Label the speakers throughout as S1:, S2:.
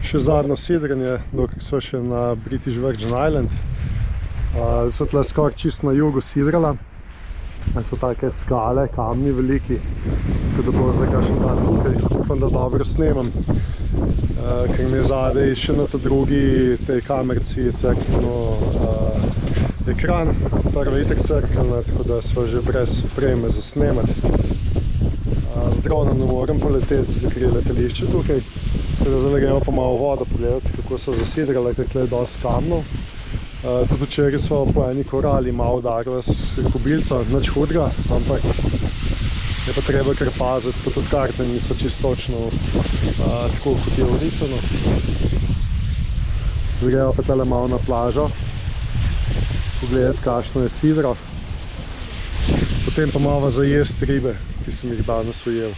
S1: še zadnjo sidranje, dokaj so še na British Virgin Island. So tle skoraj čist na jugu sidrala. So take skale, kamni veliki, tako da bo zdaj kakšen dan tukaj. Upam, da dobro snemam, ker mi je zadaj še na ta drugi tej kamerci crkveno ekran. Prva itak crkvena, tako da smo že brez opreme za snemati. Z dronom ne morem poleteti, ker je letališče tukaj. Tako da zdaj gremo pa malo vodo pogledati, kako so zasidrale, ker je dosti kamnov. Tudi včeraj smo po eni korali malo udarili s kobilco, nič hudega, ampak je pa treba kar paziti, pa tudi karte niso čisto točno tako, kot je orisano. Zdaj gremo pa tale malo na plažo, pogledati, kakšno je sidro. Potem pa malo zajesti ribe, ki sem jih danes ujel.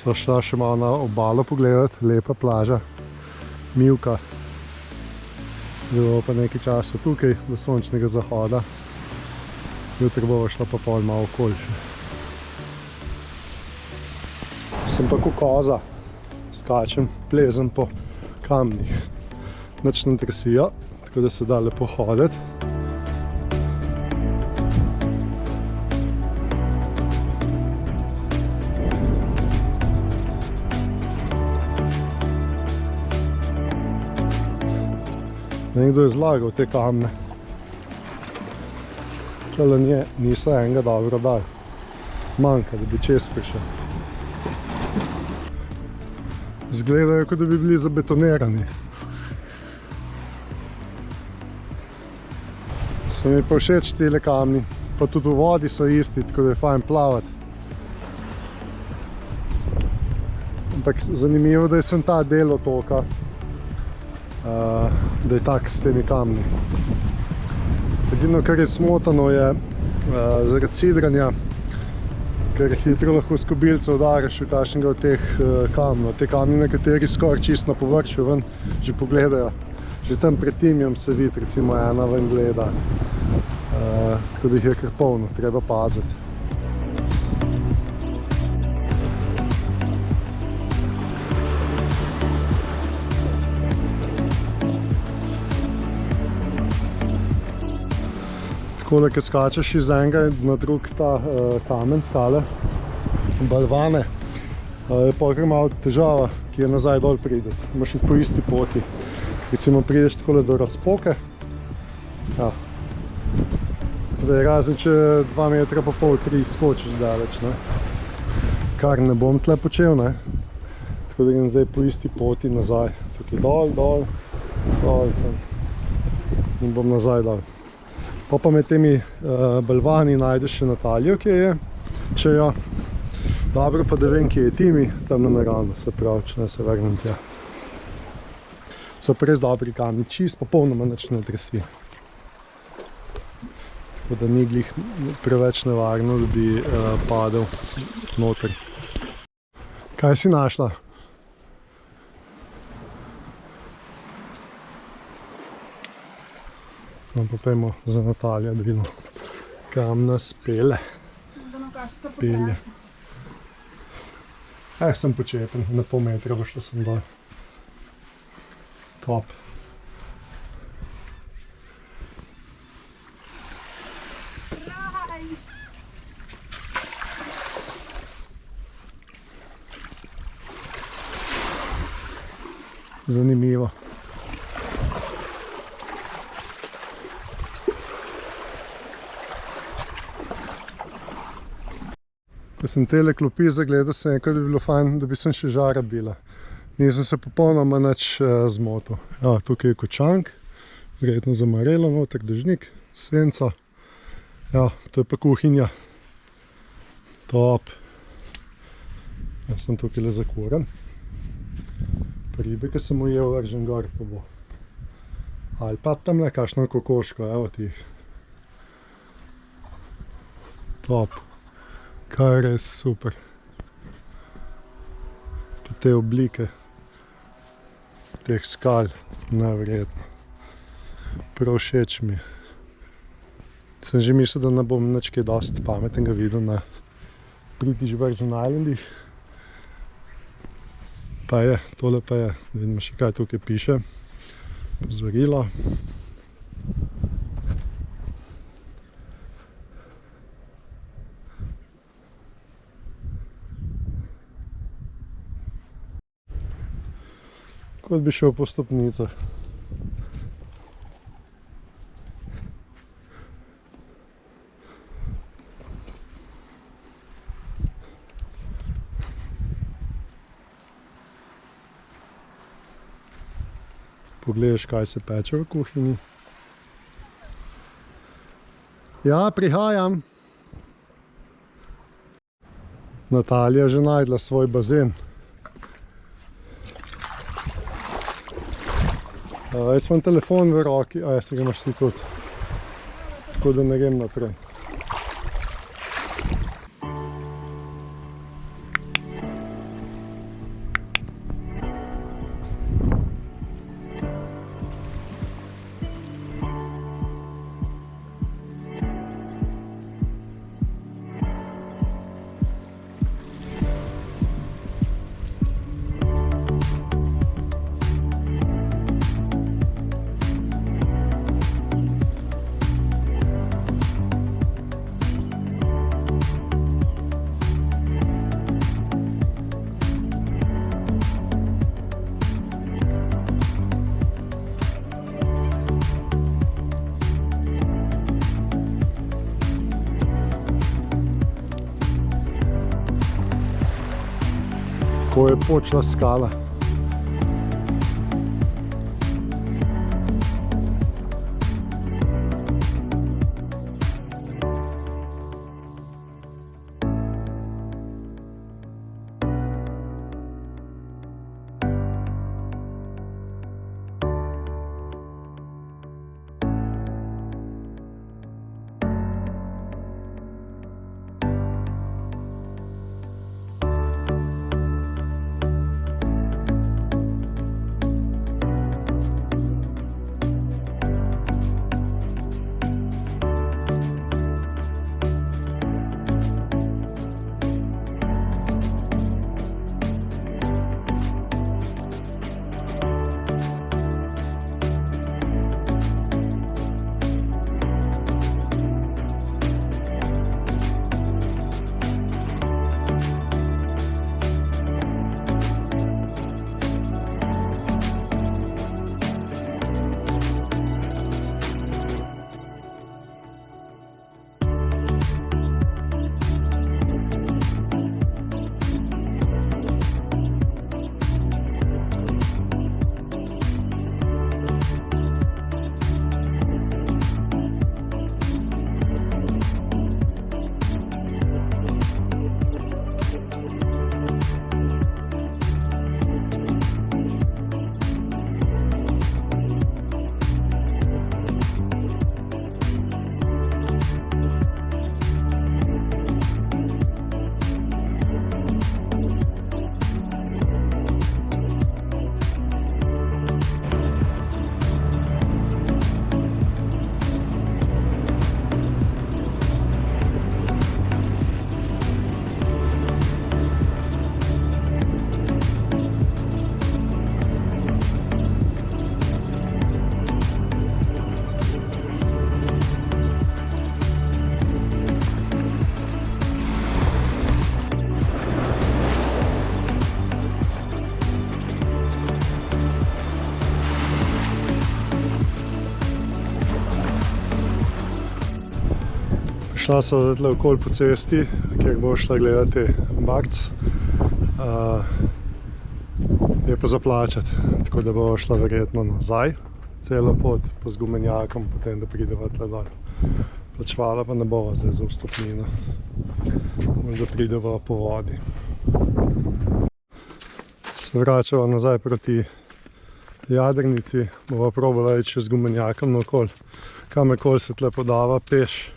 S1: Sva šla še malo na obalo pogledati, lepa plaža, mivka. Zdaj bo pa nekaj časa tukaj, do sončnega zahoda. Jutri bova šla pa pol malo okoli še. Sem pa kot koza, skačem, plezem po kamnih. Nič ne tresijo, tako da se da lepo hoditi. Nekdo je zlagal te kamne. Tole niso enega dobro dali. Manjka, da bi čez prišel. Zgledajo, kot da bi bili zabetonirani. So mi pa všeč tele kamni, pa tudi v vodi so isti, tako da je fajn plavati. Ampak zanimivo, da je sem ta del otoka, da je tak s temi kamni. Edino, kar je smotano, je zaradi sidranja, ker hitro lahko s kobilco udariš v kakšnega od teh kamnov. Te kamni nekateri skoraj čisto na površju ven že pogledajo. Že tam pred Timjem se vidi, recimo ena ven gleda. Tako da jih je kar polno, treba paziti. Takole, ko skačeš iz enega na drug ta kamen, skale, balvane, je pa kar malo težava, ki je nazaj dol prideti. Moraš iti po isti poti. Recimo prideš takole do razpoke. Ja. Zdaj razen, če 2,5 metra, 3 skočiš daleč, ne. Kar ne bom tle počel, ne. Tako da grem zdaj po isti poti nazaj. Tukaj dol, dol, dol, tam. In bom nazaj dol. Pa med temi balvani najdeš še Natalijo, kje je, če jo. Dobro pa da vem, kje je Timi, tam na naravno, se pravi, če ne se vrnem tja. So pa res dobri kamni, čist, popolnoma nič ne tresi. Tako da ni glih preveč nevarno, da bi padel noter. Kaj si našla? No, pa pojmo za Natalijo, da vidimo, kam nas pele. Pelje. Sem počepen, na pol metra bo šlo sem dol. Top. Zanimivo. Ko sem tele klopi zagledal, sem rekel, da bi bilo fajn, da bi sem še žara bila. Nisem se popolnoma nič zmotil. Ja, tukaj je kočank, verjetno zamarelo, noter dežnik, senca. Ja, to je pa kuhinja. Top. Jaz sem tukaj le zakuren. Ribe, ki sem ujel, vržem gor, pa bo. Ali pa tamle kakšno kokoško, evo ti. Top. Kaj je res super. Pa te oblike teh skal, neverjetno. Prav všeč mi je. Sem že mislil, da ne bom nič kaj dosti pametnega videl na British Virgin Islandih. Pa je, tole pa je. Vidimo še kaj tukaj piše. Pozorilo. Kot bi šel po stopnicah. Pogledaš, kaj se peče v kuhinji. Ja, prihajam. Natalija je že najdla svoj bazen. Jaz imam telefon v roki, se ga imaš ti tudi. Tako da ne grem naprej. Ko je počela skala. Šla so tle okoli po cesti, kjer bo šla gledati Barc. Je pa zaplačati, tako da bo šla verjetno nazaj celo pot po zgumenjakom, potem da prideva tle dol. Plačevala pa ne bova zdaj za vstopnino, da prideva po vodi. Se vračava nazaj proti Jadrnici, bova probala iti čez Gumenjakom naokoli. Kamorkoli se tle podava peš,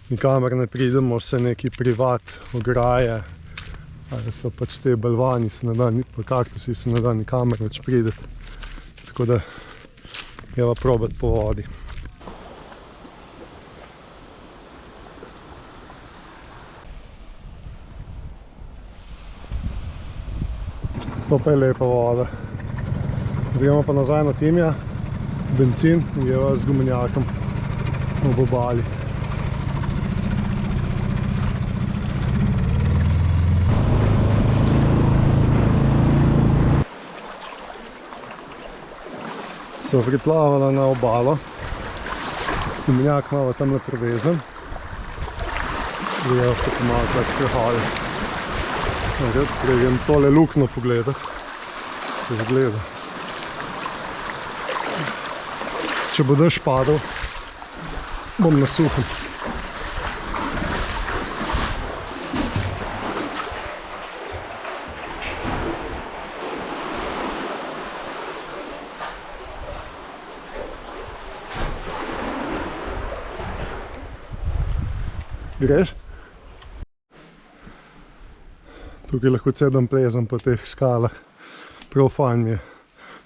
S1: nikamor ne pridemo, vse neki privat, ograje, ali so pač te balvani, pa kaktusi se ne da nikamor več prideti. Tako da jeva probati po vodi. To pa je lepa voda. Zdaj gremo pa nazaj na Timja, bencin in greva z Gumenjakom ob obali. Smo priplavala na obalo. Gumenjak malo tamle prevezen. Greva se pa malo kaj sprehajati. Grem tole lukno pogledati, se zgleda. Če bo dež padal, bom na suhem. Greš? Tukaj lahko cedam plezam po teh skalah. Prav fajn mi je.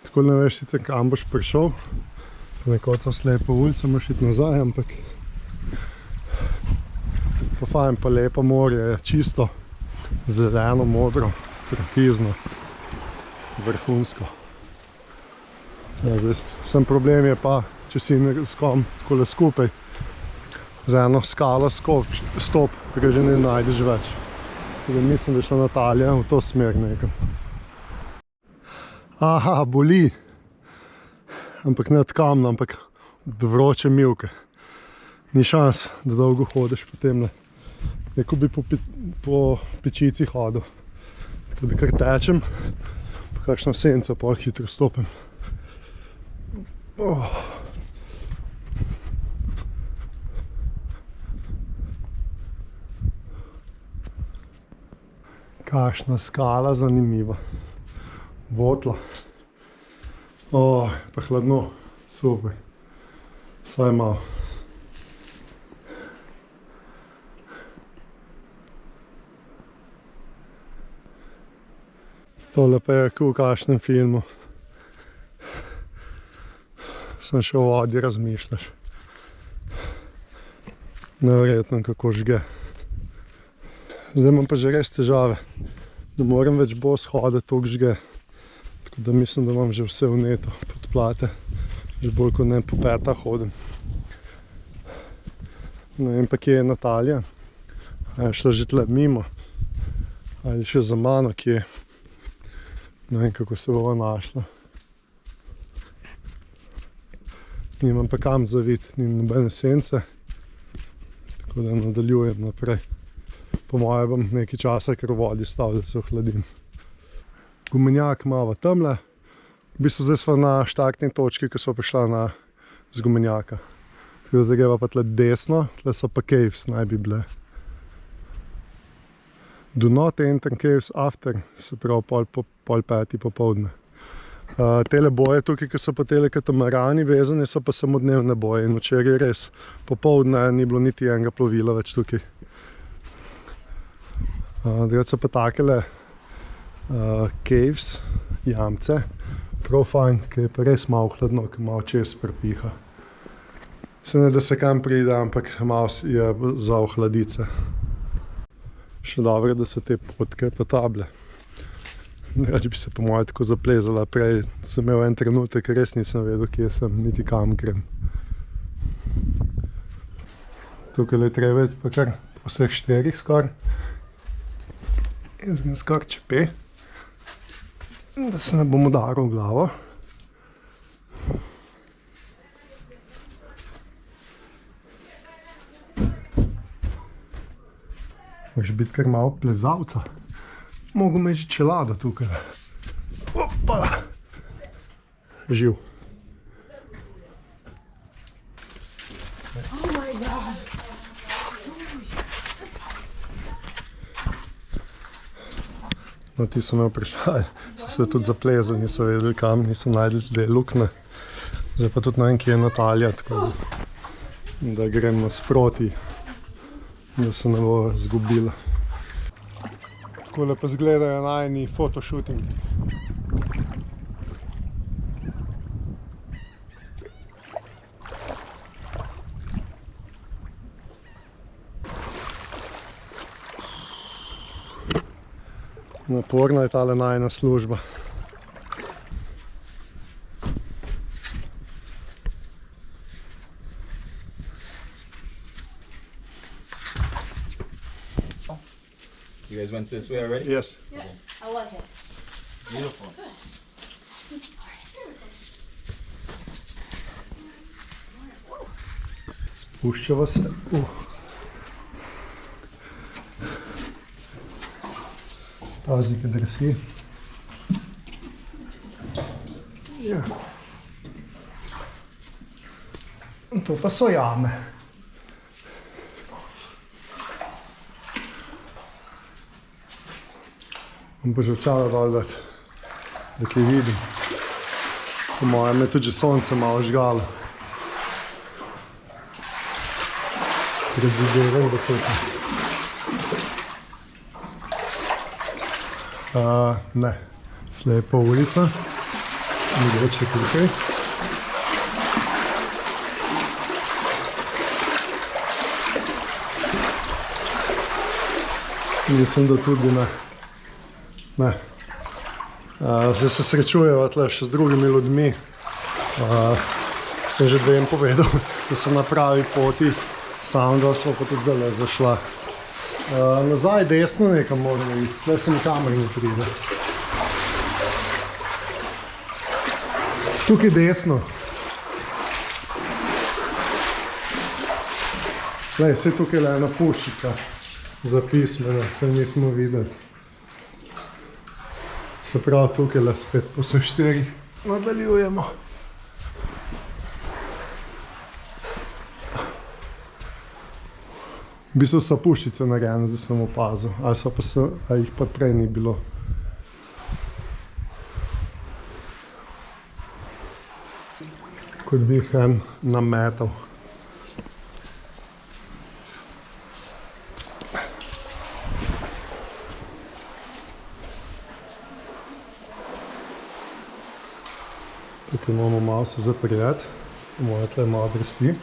S1: Tako ne veš sicer kam boš prišel. Nekod so slepe ulice, moraš iti nazaj, ampak pa fajn, pa lepo morje je, čisto zeleno, modro, turkizno, vrhunsko. Ja, zdaj, sem problem je pa, če si s kom takole skupaj z eno skalo stop, ker že ne najdeš več. Mislim, da je šla Natalija v to smer nekam. Aha, boli. Ampak ne od kamna, ampak od vroče mivke. Ni šans, da dolgo hodiš po temle. Neko bi po pečici hodil. Tako da kar tečem, pa kakšna senca, pol hitro stopim. Kakšna skala zanimiva. Votla. Pa hladno. Super. Saj malo. Tole pa je v kakšnem filmu. Sem še o vodi razmišljaš. Neverjetno, kako žge. Zdaj imam pa že res težave. Ne morem več bos hoditi, toliko žge. Tako da mislim, da imam že vse vneto, podplate. Že bolj kot ne po petah hodim. Ne vem pa, kje je Natalija. A je šla že tle mimo. Ali še za mano, kje. Ne vem, kako se bova našla. Nimam pa kam zaviti, nimam nobene sence. Tako da nadaljujem naprej. Po moje bom nekaj časa kar v vodi stal, da se ohladim. Gumenjak malo tamle. V bistvu zdaj sva na štartni točki, ko sva prišla z Gumenjaka. Tako da zdaj greva pa tle desno, tle so pa caves, naj bi bile. Do not enter caves after, se pravi pol peti popoldne. Tele boje tukaj, ki so pa tele katamarani vezane, so pa samo dnevne boje. In včeraj res popoldne ni bilo niti enega plovila več tukaj. Drugače so pa takele caves, jamce, prav fajn, ki je pa res malo hladno, ki malo čez prepiha. Se ne da se kam pride, ampak malo je za ohladice. Še dobro, da so te potke pa table. Če bi se po moje tako zaplezala prej, sem imel en trenutek, res nisem vedel, kje sem, niti kam grem. Tukaj je treba iti pa kar po vseh štirih skoraj. Jaz grem skoraj čepe, da se ne bom udaril v glavo. biti kar malo plezalca. Mogu imeti čelado tukaj. Opa! Živ.
S2: Oh my god.
S1: No, ti so me vprašali, so se tudi zaplezali, niso vedeli kam, niso najdli te lukne. Zdaj pa tudi ne vem, kje je Natalija, tako da grem nasproti, da se ne bo zgubila. Takole pa zgledajo najni fotoshooting. Naporna je tale najina služba.
S3: You guys went this way already?
S1: Yes.
S2: Yeah. How was it?
S3: Beautiful.
S1: Spuščava se. Pazi, kaj drsi. Ja. In to pa so jame. Bom pa že očala dol dati, da kaj vidim. Po mojem je tudi že sonce malo žgalo. Predvidevam, da tukaj. Ne, slepa ulica, mogoče tukaj. Mislim, da tudi ne. Ne. Zdaj se srečujejo tle še z drugimi ljudmi. Sem že dvem povedal, da sem na pravi poti, sam da smo pa tudi zdaj zašla. Nazaj desno nekam moramo iti, tle se nikamor ne pride. Tukaj desno. Tle, vse tukaj je ena puščica zapismena, se nismo videli. Se pravi, tukaj le spet po vseh štirih nadaljujemo. V bistvu so puščice narejene, zdaj sem opazil, ali jih pa prej ni bilo. Kot bi jih en nametal. Tukaj moramo malo se zaprijeti, moje tle malo drsi.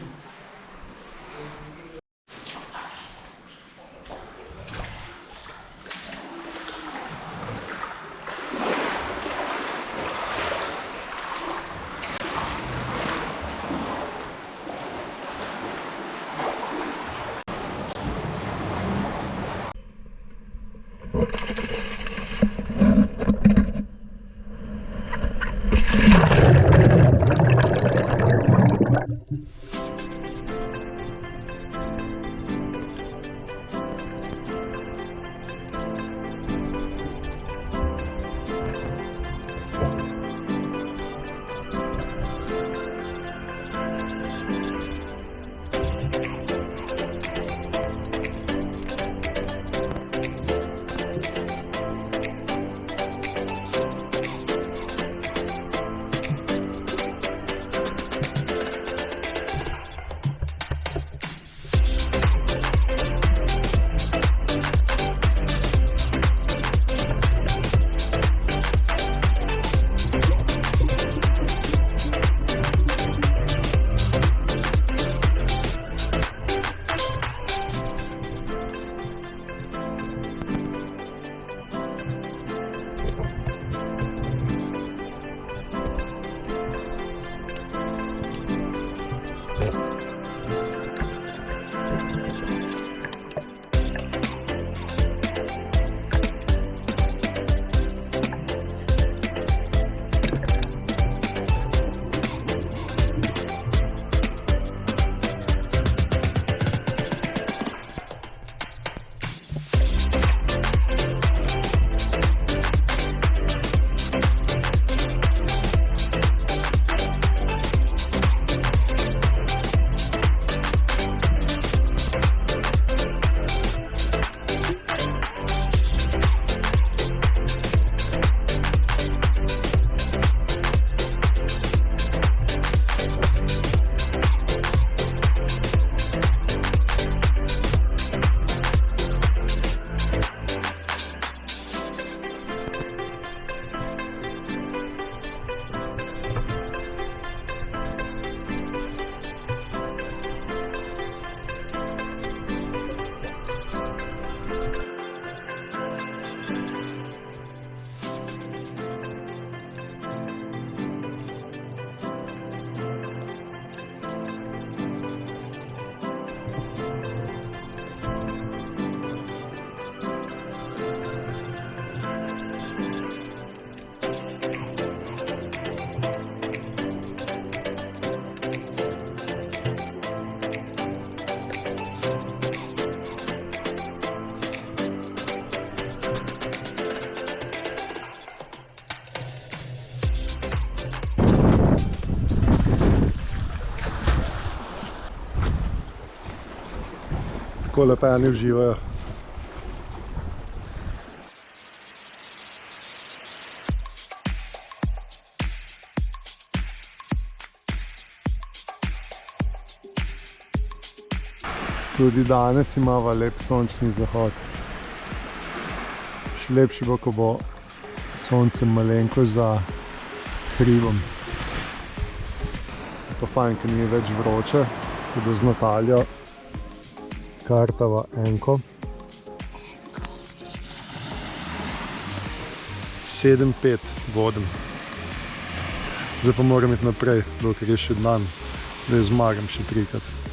S1: tako lepeni uživajo. Tudi danes imamo lep sončni zahod. Še lepši bo, ko bo sonce malenko za hribom. Je pa fajn, ker ni več vroče, tudi z Nataljo kartava enko. 7-5 vodim. Zdaj pa moram iti naprej, dokler je še dan, da jo zmagam še 3-krat.